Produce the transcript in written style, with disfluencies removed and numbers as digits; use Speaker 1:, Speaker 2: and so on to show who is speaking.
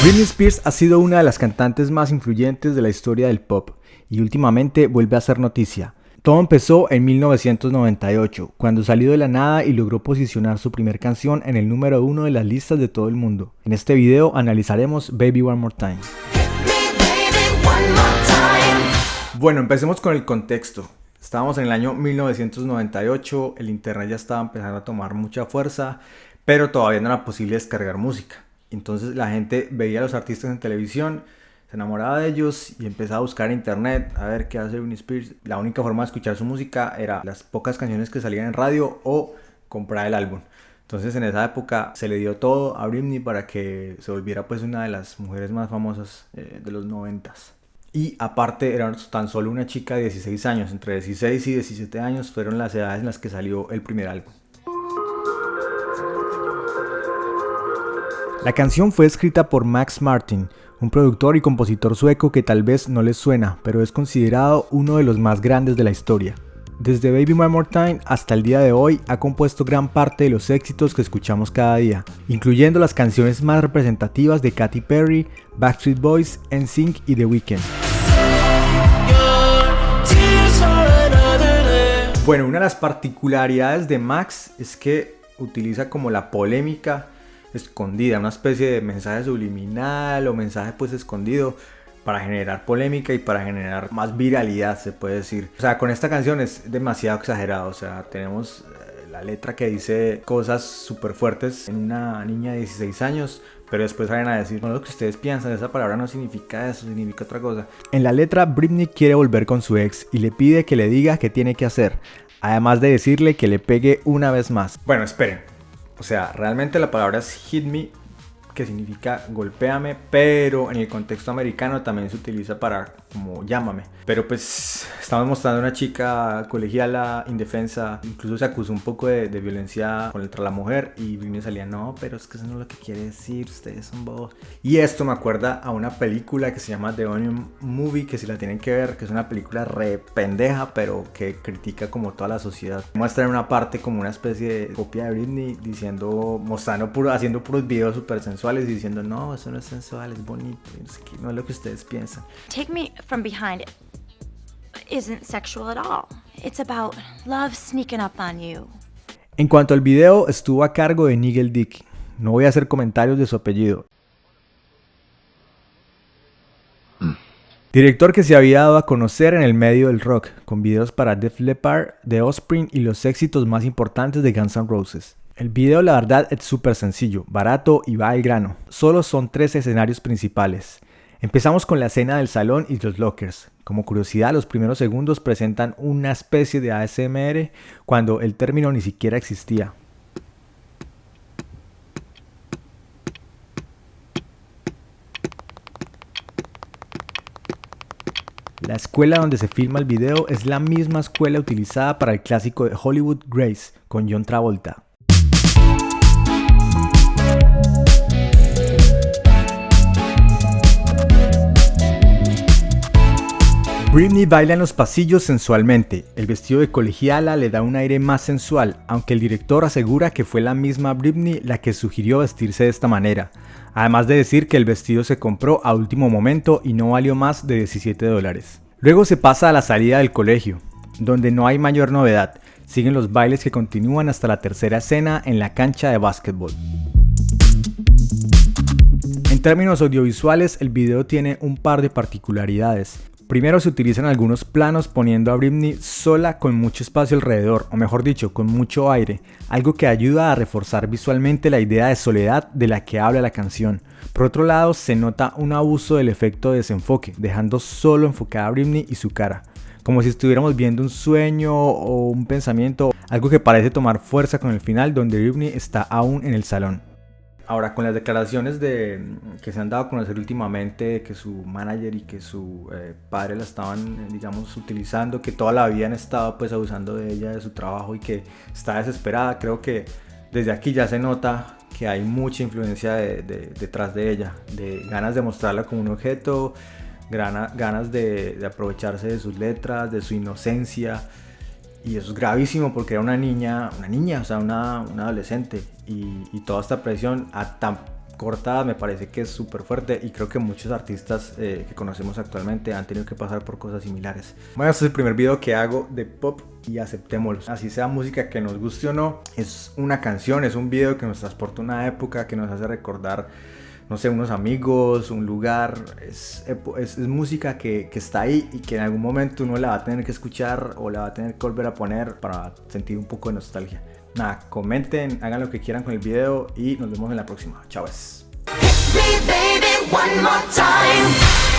Speaker 1: Britney Spears ha sido una de las cantantes más influyentes de la historia del pop y últimamente vuelve a ser noticia. Todo empezó en 1998, cuando salió de la nada y logró posicionar su primer canción en el número 1 de las listas de todo el mundo. En este video analizaremos Baby One More Time. Bueno, empecemos con el contexto. Estábamos en el año 1998, el internet ya estaba empezando a tomar mucha fuerza, pero todavía no era posible descargar música. Entonces la gente veía a los artistas en televisión, se enamoraba de ellos y empezaba a buscar en internet a ver qué hace Britney Spears. La única forma de escuchar su música era las pocas canciones que salían en radio o comprar el álbum. Entonces en esa época se le dio todo a Britney para que se volviera pues una de las mujeres más famosas de los 90s. Y aparte era tan solo una chica de 16 años, entre 16 y 17 años fueron las edades en las que salió el primer álbum. La canción fue escrita por Max Martin, un productor y compositor sueco que tal vez no les suena, pero es considerado uno de los más grandes de la historia. Desde Baby One More Time hasta el día de hoy ha compuesto gran parte de los éxitos que escuchamos cada día, incluyendo las canciones más representativas de Katy Perry, Backstreet Boys, NSYNC y The Weeknd. Bueno, una de las particularidades de Max es que utiliza como la polémica escondida, una especie de mensaje subliminal o mensaje pues escondido para generar polémica y para generar más viralidad, se puede decir. O sea, con esta canción es demasiado exagerado, o sea, tenemos la letra que dice cosas súper fuertes en una niña de 16 años, pero después salen a decir, no, lo que ustedes piensan, esa palabra no significa eso, significa otra cosa. En la letra, Britney quiere volver con su ex y le pide que le diga qué tiene que hacer, además de decirle que le pegue una vez más. Bueno, esperen. O sea, realmente la palabra es hit me, que significa golpéame, pero en el contexto americano también se utiliza para como llámame. Pero pues estamos mostrando a una chica colegiala, indefensa, incluso se acusó un poco de violencia contra la mujer y Britney salía, no, pero es que eso no es lo que quiere decir, ustedes son bobos. Y esto me acuerda a una película que se llama The Onion Movie, que si la tienen que ver, que es una película re pendeja, pero que critica como toda la sociedad. Muestra en una parte como una especie de copia de Britney diciendo, haciendo puros videos súper sensuales y diciendo, no, eso no es sensual, es bonito, no es lo que ustedes piensan.
Speaker 2: Take Me From Behind isn't sexual at all. It's about love sneaking up on you.
Speaker 1: En cuanto al video, estuvo a cargo de Nigel Dick. No voy a hacer comentarios de su apellido. Director que se había dado a conocer en el medio del rock, con videos para Def Leppard, The Offspring y los éxitos más importantes de Guns N' Roses. El video la verdad es súper sencillo, barato y va al grano. Solo son 3 escenarios principales. Empezamos con la escena del salón y los lockers. Como curiosidad, los primeros segundos presentan una especie de ASMR cuando el término ni siquiera existía. La escuela donde se filma el video es la misma escuela utilizada para el clásico de Hollywood Grace con John Travolta. Britney baila en los pasillos sensualmente. El vestido de colegiala le da un aire más sensual, aunque el director asegura que fue la misma Britney la que sugirió vestirse de esta manera. Además de decir que el vestido se compró a último momento y no valió más de $17. Luego se pasa a la salida del colegio, donde no hay mayor novedad. Siguen los bailes que continúan hasta la tercera escena en la cancha de básquetbol. En términos audiovisuales, el video tiene un par de particularidades. Primero se utilizan algunos planos poniendo a Britney sola con mucho espacio alrededor, o mejor dicho, con mucho aire, algo que ayuda a reforzar visualmente la idea de soledad de la que habla la canción. Por otro lado, se nota un abuso del efecto de desenfoque, dejando solo enfocada a Britney y su cara, como si estuviéramos viendo un sueño o un pensamiento, algo que parece tomar fuerza con el final donde Britney está aún en el salón. Ahora, con las declaraciones que se han dado a conocer últimamente, que su manager y que su padre la estaban, digamos, utilizando, que toda la vida han estado pues abusando de ella, de su trabajo y que está desesperada, creo que desde aquí ya se nota que hay mucha influencia detrás de ella, de ganas de mostrarla como un objeto, ganas de aprovecharse de sus letras, de su inocencia. Y eso es gravísimo porque era una niña, o sea, una adolescente y toda esta presión cortadas, me parece que es súper fuerte y creo que muchos artistas que conocemos actualmente han tenido que pasar por cosas similares. Bueno, este es el primer video que hago de pop y aceptémoslo. Así sea música que nos guste o no, es una canción, es un video que nos transporta a una época, que nos hace recordar, no sé, unos amigos, un lugar. Es música que está ahí y que en algún momento uno la va a tener que escuchar o la va a tener que volver a poner para sentir un poco de nostalgia. Nada, comenten, hagan lo que quieran con el video y nos vemos en la próxima. Chao.
Speaker 3: Hit me, baby, one more time.